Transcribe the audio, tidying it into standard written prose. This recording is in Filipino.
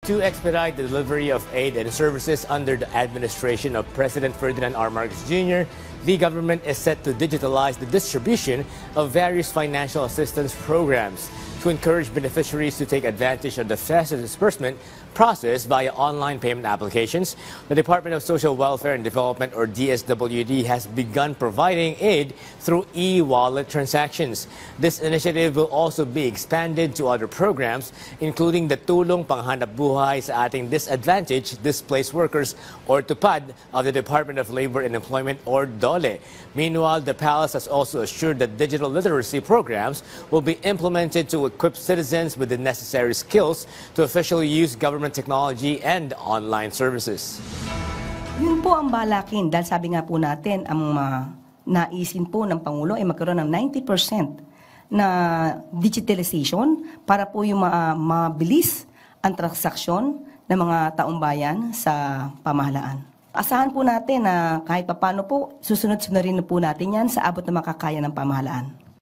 To expedite the delivery of aid and services under the administration of President Ferdinand R. Marcos Jr., the government is set to digitalize the distribution of various financial assistance programs. To encourage beneficiaries to take advantage of the faster disbursement process via online payment applications, the Department of Social Welfare and Development, or DSWD, has begun providing aid through e-wallet transactions. This initiative will also be expanded to other programs, including the Tulong Panghanap Buhay sa Ating Disadvantaged Displaced Workers, or TUPAD, of the Department of Labor and Employment, or DOLE. Meanwhile, the palace has also assured that digital literacy programs will be implemented to equip citizens with the necessary skills to officially use government technology and online services. Yun po ang balakin dahil sabi nga po natin, ang naisin po ng Pangulo ay magkaroon ng 90% na digitalization para po yung mabilis ang transaksyon ng mga taong bayan sa pamahalaan. Asahan po natin na kahit papano po, susunod-sunod rin po natin yan sa abot na makakaya ng pamahalaan.